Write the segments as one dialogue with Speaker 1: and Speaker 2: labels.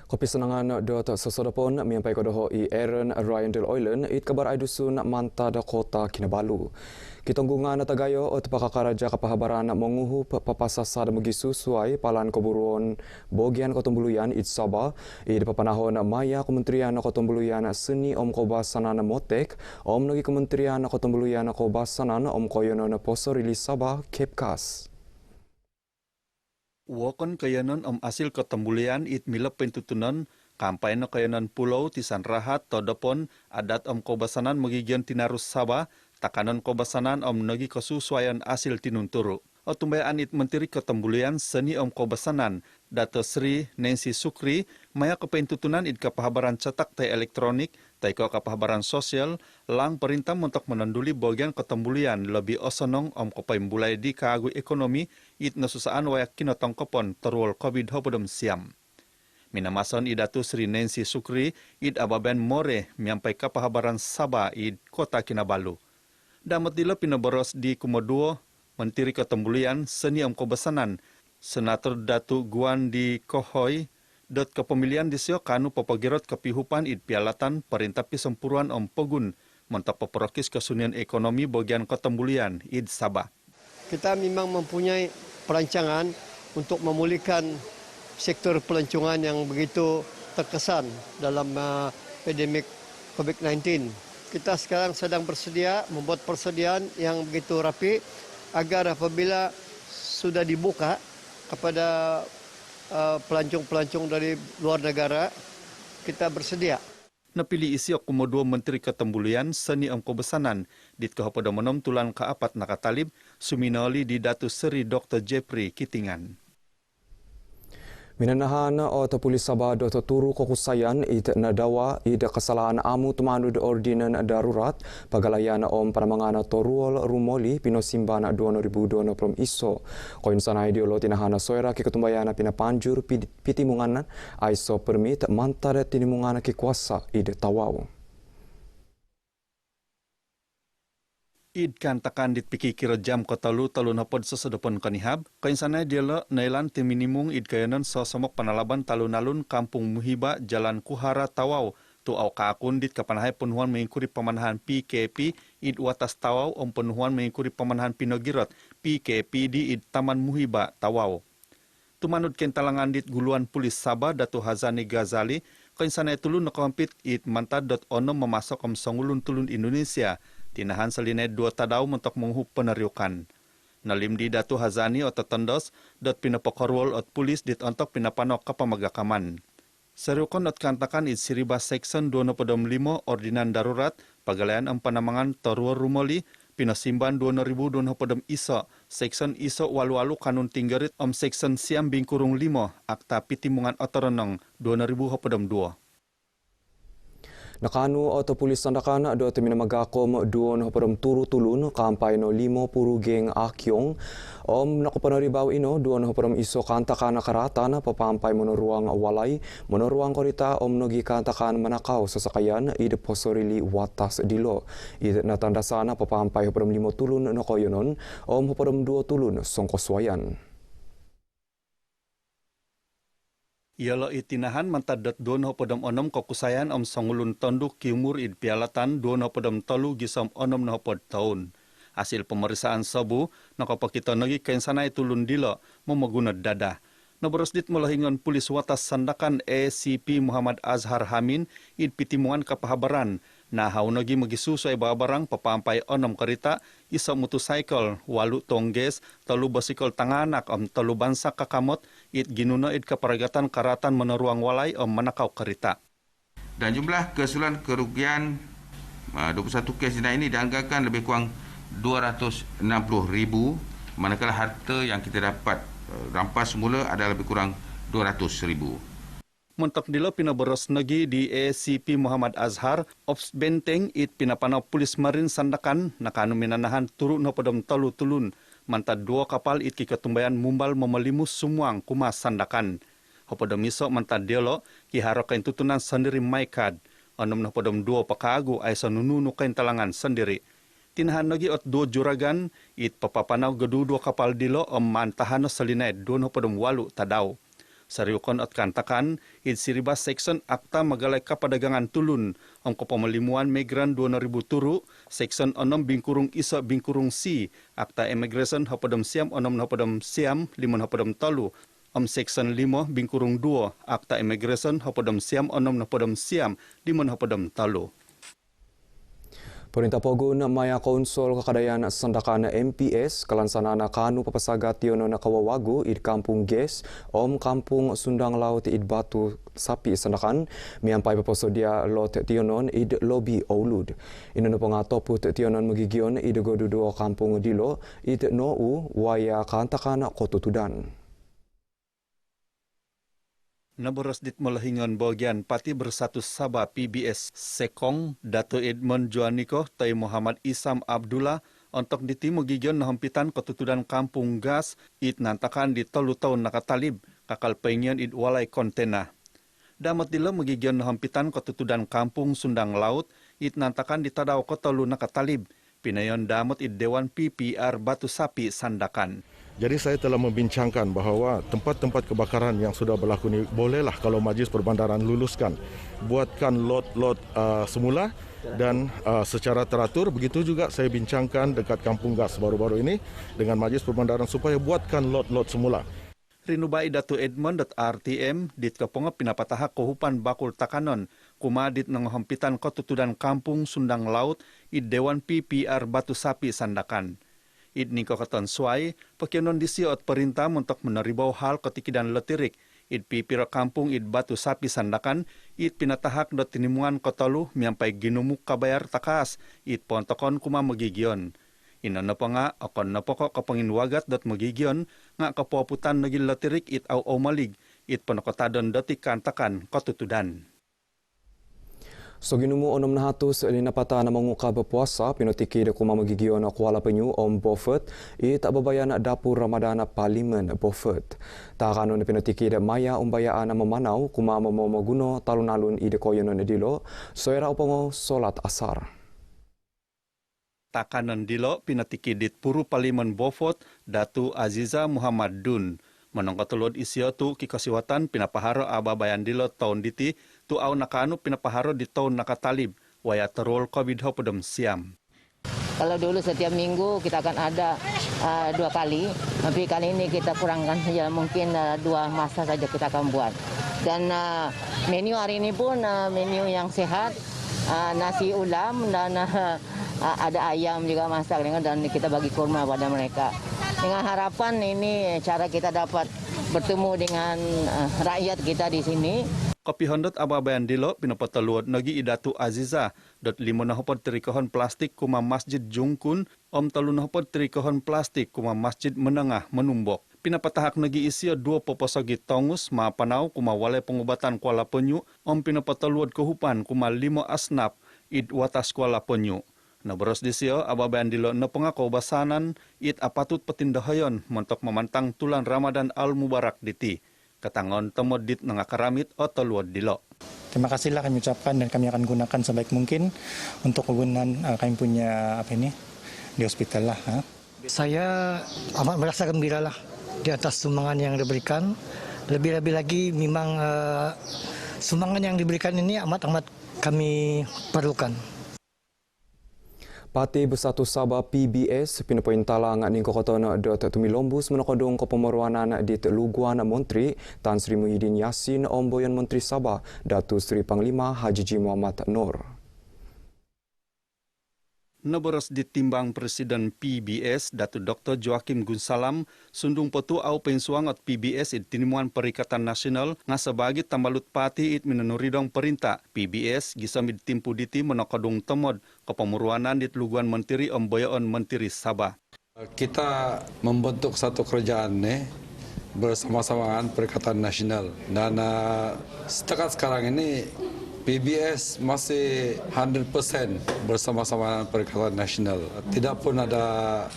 Speaker 1: Kopi senangan dot sesodapon miampai kodoho I Aaron Ryan Del Oilen it kabar ai dusun Manta da Kota Kinabalu. Kitonggungan tagayo ot pakakaraja kapahabaran menguhu papasasa da magisu suai palan keburuan bogian Kotombuluyan it Sabah I papanahon maya Kementerian Kotombuluyan Seni Om Kobasanan Motek Om Nogi Kementerian Kotombuluyan Kobasanan Om Koyonon Poso Rilis Sabah Kepkas.
Speaker 2: Wakon kayanan asil Ketembulian it milap pentutunan kampanye kayanan pulau tisan rahat todopon adat Kobasanan magigian tinarus Sabah takanan Kobasanan nagi kesusuaian asil tinunturu. Otumbayaan it Menteri Ketembulian Seni Kobasanan Dato Sri Nancy Sukri maya kepentutunan it kapahabaran cetak te elektronik taiko kapahabaran sosial lang perintah untuk menanduli bagian Ketembulian lebih osonong kopaimbulai di kaagui ekonomi it nasusaan wayak kinotong kopon terwal COVID-19 siam. Minamason idatu Sri Nancy Sukri it ababen more miampai kapahabaran Sabah it Kota Kinabalu. Damat dila pinaboros di Kumoduo Menteri Ketembulian Seni Kobasanan Senator Datu Guan di Kohoy dot kepemilian disio kanu papagirot kepihupan it pialatan perintah pisempuruan Pogun mentap peperokis kesunian ekonomi bagian Ketembulian id Sabah.
Speaker 3: Kita memang mempunyai perancangan untuk memulihkan sektor pelancongan yang begitu terkesan dalam pandemik COVID-19. Kita sekarang sedang bersedia membuat persediaan yang begitu rapi agar apabila sudah dibuka kepada pelancong-pelancong dari luar negara, kita bersedia.
Speaker 2: Napili isi Komodo Menteri Ketembulian Seni Kobasanan dit kehopodo menom tulan keapat nakatalib suminoli di Datu Seri Dr. Jeffrey Kitingan.
Speaker 1: Minanahan atau polis Sabah dot turu kokusayan it nadawa id kesalahan amu temanu de ordinan darurat pagalayan panamangan toruol rumoli pinosimban 2020 iso koin sana ideolo tinahana soera ki ketumbayana pinapanjur pitimunganan aiso permit mantara tinimungana ki kuasa id tawau. Id
Speaker 2: kan takan dit piki kira jam kotalu talun hapod sesedepon kanihab kain sana diala nailan tim minimum id kayanan sosomok panalaban talun-alun kampung Muhiba Jalan Kuhara Tawau tu au kaakun dit kapanahai penuhan mengikuri pemanahan PKP id watas Tawau penuhan mengikuri pemanahan Pinogirot PKP di id Taman Muhiba Tawau. Tu manut kentalangan dit guluan pulis Sabah Datu Hazani Ghazali kain sana tulun nakampit id mantad.ono memasok songulun tulun Indonesia tinahan selinai 2 tadau mentok menghup peneriukan. Nalim di Datu Hazani atau tendos dot pinapokorwol ot pulis dit ontok pinapanok ke pemagakaman. Seriukon ot kantakan it siriba section 205 ordinan darurat pagalayan panamangan torwor rumoli pinasimban 2020 iso section iso walu-walu kanun tinggerit section siam bingkurung 5 akta pitimungan otoronong 2022.
Speaker 1: Nakanu atau polis sandakan do temina magakom duon hopadom turu tulun kampai no 50 geng akyong nakopanaribaw ino duon hopadom iso kantakan karatan papampai monoruang walay monoruang korita nogi kantakan manakaw sasakayan ide posorili watas dilo ide natandasana papampai hopadom 5 tulun no koyonon hopadom 2 tulun songkoswayan.
Speaker 2: Ialah itinahan mantadot don hopodom onom kokusayan songulun tonduk kiumur id pialatan don hopodom tolu gisom onom no hopod tahun. Hasil pemeriksaan sabu nakapakita nagi kain sanay tulun dilo memagunad dada. Naboros dit mulahingon pulis watas sandakan ACP Muhammad Azhar Hamin id pitimungan kapahabaran na haunogi magisusoy babarang papampai onom karita isa motorcycle walu tongges telu basikol tanganak telu bansa kakamot id ginuna id kaparagatan karatan meneruang walay manakaw karita.
Speaker 4: Dan jumlah keseluruhan kerugian 21 kes ini dianggarkan lebih kurang 260,000 manakala harta yang kita dapat rampas semula ada lebih kurang 200,000.
Speaker 2: Mentok dilo pinaboros nagi di ACP Muhammad Azhar, Ops Benteng it pinapanaw pulis marin sandakan nakanu minanahan turu no podom tolu tulun mantad 2 kapal it kiketumbayan mumbal memelimus sumuang kumas sandakan. Hopodom iso mantad diolo kiharo kain tutunan sendiri maikad onom no podom 2 pakagu ay sanununu kain talangan sendiri. Tinahan nagi ot 2 juragan it papapanaw gedu 2 kapal dilo mantahan no salinay 2 no podom 8 tadaw. Sariukon at kantakan, id siribas section akta magalay kapadagangan tulun, ang kapamalimuan migran 2,000 turu, section 6 bingkurung isa bingkurung C, akta immigration hapadam siam 6 hapadam siam 5 hapadam talu, section 5 bingkurung 2, akta immigration hapadam siam 6 hapadam siam 5 hapadam talu.
Speaker 1: Perintah Pogun Maya Konsol Kakadayan Sandakan MPS kalansanana kanu papasagat tiono na kawawagu id Kampung Ges Kampung Sundang Laut id Batu Sapi Sandakan miampai paposodia lot tionon id Lobi Oulud. Ino na pangatoput tionon magigion id godudo Kampung Dilo id Nou waya kantakan kotutudan.
Speaker 2: Naboros dit melahingon bagian Pati Bersatu Sabah PBS Sekong Dato Edmond Joaniko tay Muhammad Isam Abdullah untuk diti magigion nahampitan ketutudan Kampung Gas it nantakan di 3 tahun nakatalib kakal pengion it walay kontena. Damat dila magigion nahampitan ketutudan Kampung Sundang Laut it nantakan di tadaw ko 3 nakatalib pinayon damot it Dewan PPR Batu Sapi Sandakan.
Speaker 5: Jadi saya telah membincangkan bahawa tempat-tempat kebakaran yang sudah berlaku ini bolehlah kalau Majlis Perbandaran luluskan. Buatkan lot-lot semula dan secara teratur. Begitu juga saya bincangkan dekat Kampung Gas baru-baru ini dengan Majlis Perbandaran supaya buatkan lot-lot semula.
Speaker 2: Rinubai Datu Edmond RTM dit keponga pinapatahak kohupan bakul takanon kumadit nanghampitan ketutudan Kampung Sundang Laut id Dewan PPR Batu Sapi Sandakan. Id ni katon suai, pakyanon disiot perintah untuk meneribau hal ketikidan letirik. Id pipira kampung id Batu Sapi Sandakan, id pinatahak dot tinimuan kotalu miampai ginumuk kabayar takas, id pontokon kuma magigion. Ino na pa nga, akon na poko kapangin wagat dot magigion, nga kapuaputan nagil letirik id au malig, id panakotadon doti kantakan kotutudan.
Speaker 1: So ginumo 600 linapata na manguka berpuasa pinotiki de kuma magigion Kuala Penyu Beaufort tak babayan dapur Ramadana Parlimen Beaufort. Takanon pinotiki de maya umbayaan memanau kuma momoguno talun-alun ide koyonon dilo soera upongo solat asar.
Speaker 2: Takanon dilo pinotiki dit puru Parlimen Beaufort Datu Aziza Muhammad Dun. Manongkatulod isyo tu kikasiwatan pinapaharo ababayan dilo tahun diti tu au nakanu pinapaharo di tahun nakatalib waya terol COVID hopodom siam.
Speaker 6: Kalau dulu setiap minggu kita akan ada 2 kali, tapi kali ini kita kurangkan saja mungkin 2 masa saja kita akan buat. Dan menu hari ini pun menu yang sehat, nasi ulam dan ada ayam juga masak dan kita bagi kurma pada mereka. Dengan harapan ini cara kita dapat bertemu dengan rakyat kita di sini.
Speaker 2: Kopi hondot ababayan dilo pinapataluod nagi idatu Aziza dot 5 nahopod trikohon plastik kuma Masjid Jungkun 3 nahopod trikohon plastik kuma Masjid Menengah Menumbok. Pinapatahak nagi isyo 2 poposagi tongus maapanau kuma walay pengobatan Kuala Penyu pinapataluod kehupan kuma 5 asnap id watas Kuala Penyu. Naboros disio ababayan dilo na pangakabasanan it apatut patindahayon montok memantang tulan Ramadan Al-Mubarak diti. Katangon temodit nangakaramit o taluod dilo.
Speaker 7: Terima kasihlah kami ucapkan dan kami akan gunakan sebaik mungkin untuk kegunaan kami punya di hospital lah.
Speaker 8: Saya amat merasa gembira lah di atas sumbangan yang diberikan. Lebih-lebih lagi memang sumbangan yang diberikan ini amat kami perlukan.
Speaker 1: Pati Bersatu Sabah PBS pinapointalang ning kokoton dot tumilombus menokodong kepemeruanan di Luguan Menteri Tan Sri Muhyiddin Yassin Omboyan Menteri Sabah Datu Sri Panglima Haji Muhammad Nur.
Speaker 2: Naboros ditimbang Presiden PBS Datu Dr. Joakim Gunsalam sundung potu au pensuang at PBS it tinimuan Perikatan Nasional nga sabagi tambalut pati it minanuridong perintah PBS gisamid timpu diti menokadung temod kepemuruanan dit Luguan Menteri Omboyan Menteri Sabah.
Speaker 9: Kita membentuk satu kerajaan bersama-samaan Perikatan Nasional dan setakat sekarang ini PBS masih 100% bersama-sama Perikatan Nasional. Tidak pun ada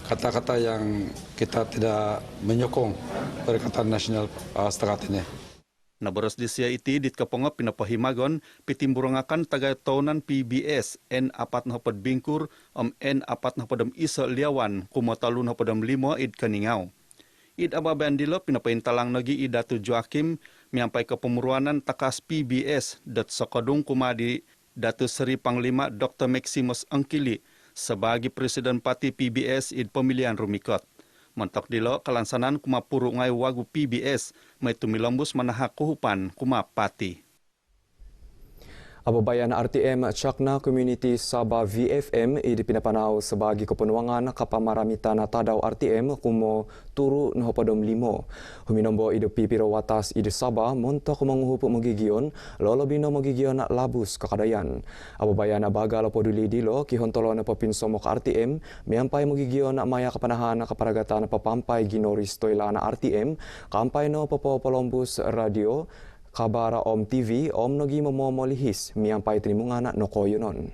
Speaker 9: kata-kata yang kita tidak menyokong Perikatan Nasional setakat ini.
Speaker 2: Naboros disia iti dit kapongop pinapahimagon pitimburangakan tagay tahunan PBS N4 napod bingkur N4 napodam isa liawan kumatalun napodam 5 id kaningau. Id ababan dilo pinapaintalang nagi i Datu Joakim miampai ke pemuruanan takas PBS dat Sokodung kumadi Datu Seri Panglima Dr. Maximus Angkili sebagai Presiden Parti PBS id pemilihan rumikot. Mentok dilo kelansanan kuma puru ngai wagu PBS mai tumilambus manahak kuhupan kuma pati.
Speaker 1: Ababayan RTM Cakna Community Sabah VFM idi pinapanau sebagai kepenuangan kapamaramitan tadau RTM kumo turu nohopadom limo. Huminombo idi pipiro watas idi Sabah montok menguhup magigion lolobino magigion labus kakadayan. Ababayan bagal poduli dilo kihontolon pepinsomok RTM miampai magigion maya kapanahan kaparagatan papampai ginoris toilana RTM kampai no popo polombus radio Kabara Om TV, Om Nogi Momolihis, miampai tinimungan nokoyonon.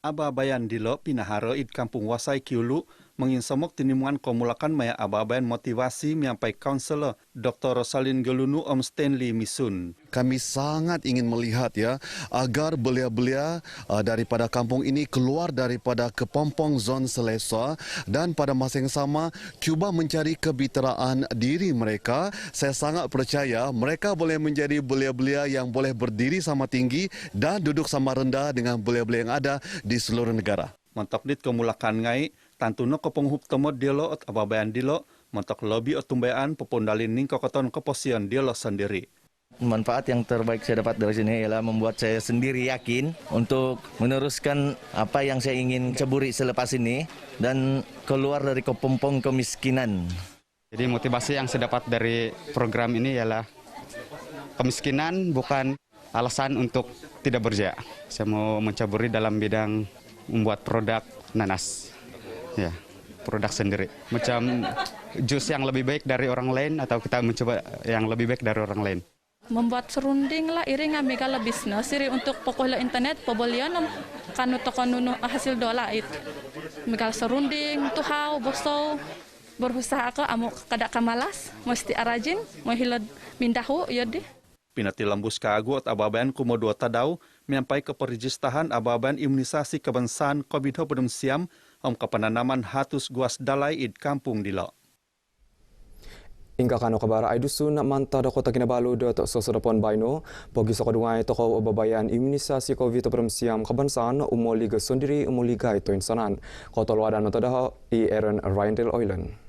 Speaker 2: Ababayan dilo pinaharo id kampung Wasai Kiulu menginsamok tinimungan komulakan maya ababayan motivasi miampai kaunselor Dr. Rosalin Gelunu Om Stanley Misun.
Speaker 10: Kami sangat ingin melihat ya agar belia-belia daripada kampung ini keluar daripada kepompong zon selesa dan pada masa yang sama cuba mencari kebitaraan diri mereka. Saya sangat percaya mereka boleh menjadi belia-belia yang boleh berdiri sama tinggi dan duduk sama rendah dengan belia-belia yang ada di seluruh negara.
Speaker 2: Mentok dit kemulakan ngai tantuno kepenghup temot dilo ot ababayan dilo mentok lobby ot tumbayaan pepondalin ning kokoton keposian dilo sendiri.
Speaker 11: Manfaat yang terbaik saya dapat dari sini ialah membuat saya sendiri yakin untuk meneruskan apa yang saya ingin ceburi selepas ini dan keluar dari kepompong kemiskinan.
Speaker 12: Jadi motivasi yang saya dapat dari program ini ialah kemiskinan bukan alasan untuk tidak berjaya. Saya mau menceburi dalam bidang membuat produk nanas. Ya, produk sendiri. Macam jus yang lebih baik dari orang lain atau kita mencoba yang lebih baik dari orang lain.
Speaker 13: Membuat serunding lah iring amigala bisnes siri untuk pokoknya internet pebolian kanu tokonunu hasil dola itu. Migal serunding tuhau boso berusaha ke amuk kada kamalas mesti arajin mau hilad mindahu ya deh.
Speaker 2: Pinati lambus kagu at ababayan kumo 2 tadau miampai ke perijistahan ababayan imunisasi kebangsaan COVID-19 siam om kepenanaman hatus guas dalai id kampung dilo.
Speaker 1: Ingka kano kabara aidusun manta da kota Kinabalu dot sosodopon baino pogi sokodungai toko ababayan imunisasi COVID-19 siam kebangsaan umoli gesundiri umoli gai to insanan kotolwadan notadaho i Aaron Ryan Del Oilen.